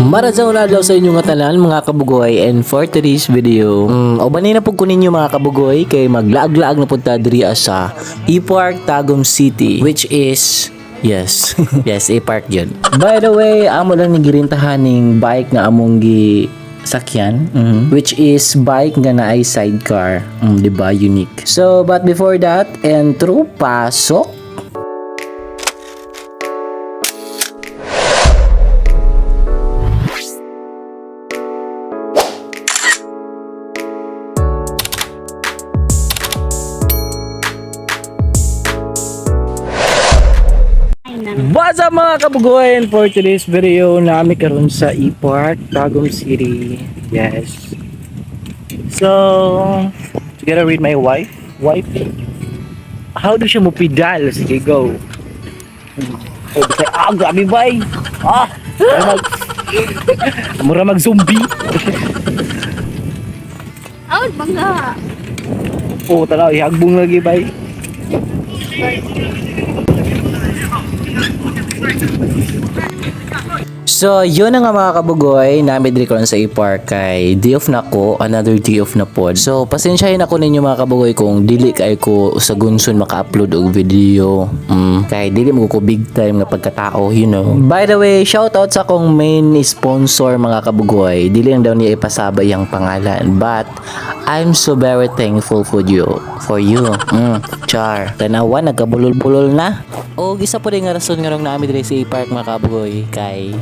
Maradzaw na daw sa inyo nga tanan mga kabugoy, and for today's video o banay na po kunin nyo mga kabugoy kay maglaag-laag na punta diri sa E-Park Tagum City, which is yes E-Park yun. By the way, amo lang nigirintahan ning bike nga among sakyan, which is bike nga na ay sidecar, diba, unique. So but before that, entro, pasok. What's up mga kabugoy, and for today's video nami karon sa E-Park Tagum City. Yes. So together with my wife. How do siya mo pedal? Sige, go. Grabe bay. Mura mag zombie. Out bangga. Tanaw ihagbong lagi bay. So, yun na nga mga kabugoy, namin diri karon sa E-Park kay day off na ko, another day off na pod. So, pasensyahin ako ninyo mga kabugoy kung dili kay ko sa gunson maka-upload og video. Kay dili mo ko big time nga pagkatao, you know. By the way, shout out sa akong main sponsor mga kabugoy. Dili lang daw niya ipasaba yang pangalan, but I'm so very thankful for you. Char. Tanawa nagkabulol-bulol na. O gisa po rin nga rason nga namin diri sa E-Park mga kabugoy kay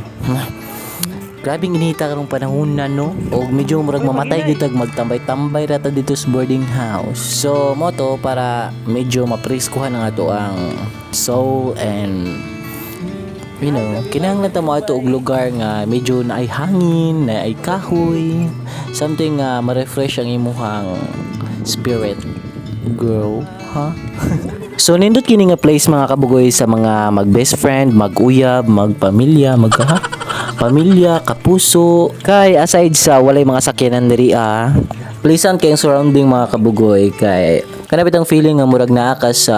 grabing inita karong panahon na no, o medyo murag mamatay gitag magtambay-tambay rata dito sa boarding house. So mo to para medyo mapreskuhan ang ato ang soul, and you know, kinahanglan ta mo ato og lugar nga medyo na ay hangin, na ay kahoy, something nga ma-refresh ang imuhang spirit, girl, ha? So nindot kini nga place mga kabugoy sa mga mag best friend, mag-uyab, magpamilya, pamilya, kapuso. Kay aside sa walay mga sakyanan diri pleasant kay ang surrounding mga kabugoy kay kanabit ang feeling nga murag naa ka sa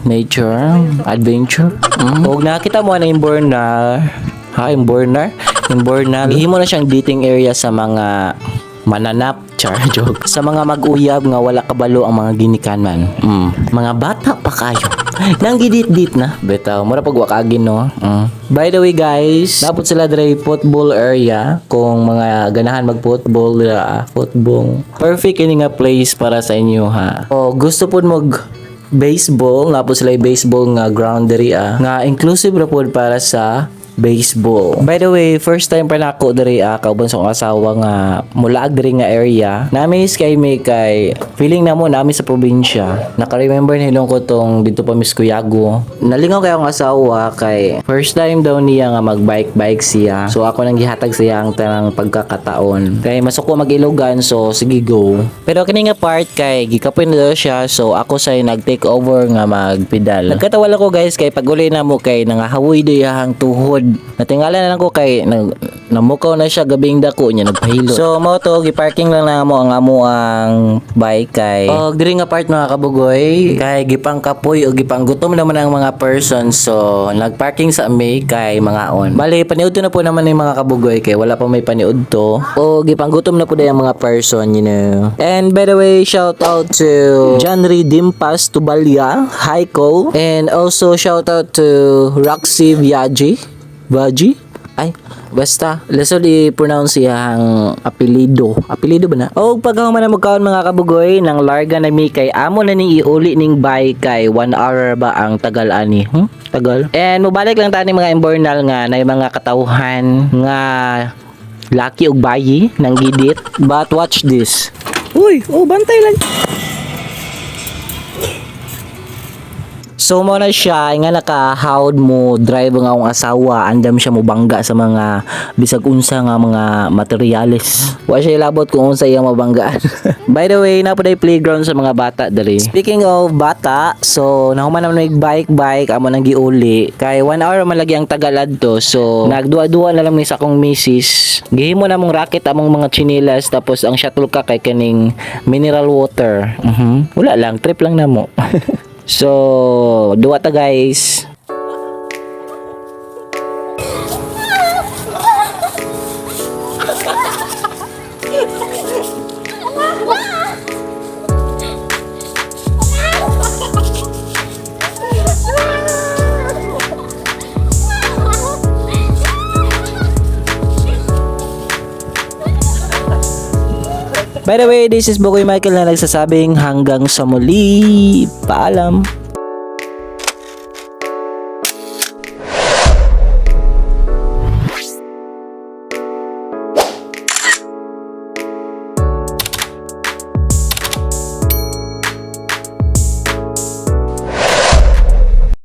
nature, adventure. Og nakita mo na Imbornar. Gihimo na siyang dating area sa mga mananap, joke. Sa mga mag-uyab nga wala kabalo ang mga ginikanan. Mga bata pa kayo. Nang gidit-dit na. Betaw, mura pag wakagin no. By the way guys, napot sila dre football area kung mga ganahan mag-football, football. Perfect ini nga place para sa inyo ha. O gusto pud mag baseball, napot sila baseball nga ground diri nga inclusive ra pud para sa baseball. By the way, first time pa nako diri kauban sa akong asawa nga mulaag diri nga area. Nami kay feeling na mo nami sa probinsya. Naka-remember nilong ko tong dito pa Miskuyago. Nalingaw kay akong asawa kay first time daw niya nga mag-bike siya. So ako nang gihatag siya ang tanang pagkakataon. Kay masuko mag-Ilogan, so sige go. Pero kini nga part kay gikapoy na daw siya, so ako say nag-take over nga magpedal. Nagkatawala ko guys kay pag-uli na mo kay nangahawoy diyahang tuhod. Natingala na lang ko kay namukaw na siya gabing dako niya nagpahilo. So mo to giparking lang na mo ang bike kay diri nga part mga kabugoy kay gipangkapoy o gipanggutom naman ang mga person, so nagparking sa may kay mga on. Bali paniud na po naman yung mga kabugoy kay wala pa may paniud to o gipanggutom na po yung mga person, you know. And by the way, shout out to Janry Dimpas Tubalya, Haiko, and also shout out to Roxy Baji? Ay, basta. Lesod i-pronounce siyang apelido. Apelido ba na? O pag ako man magkaon mga kabugoy, nang larga na mi kay amo na ni iuli ning bike kay 1 hour ba ang tagal ani? Tagal. And mubalik lang tani mga Imbornal nga na mga katawhan nga laki og bayi nang gidit. But watch this. Uy, bantay lang. So mo na siya nga naka-hawd mo drive nga akong asawa, andam siya mo bangga sa mga bisag unsa nga mga materyales. Wa siya ilabot kung unsa iya mabanggaan. By the way, napoday playground sa mga bata dali. Speaking of bata, so nahuman naman bike amo nang giuli kay 1 hour man lagi ang tagal adto. So nagduwa-duwa na lang ni sa akong misis. Gihimo na mong racket among mga chinelas, tapos ang shuttle ka kay kaning mineral water. Wala lang, trip lang na mo. So, duwa ta guys. By the way, this is Bukoy Michael na nagsasabing hanggang sa muli. Paalam.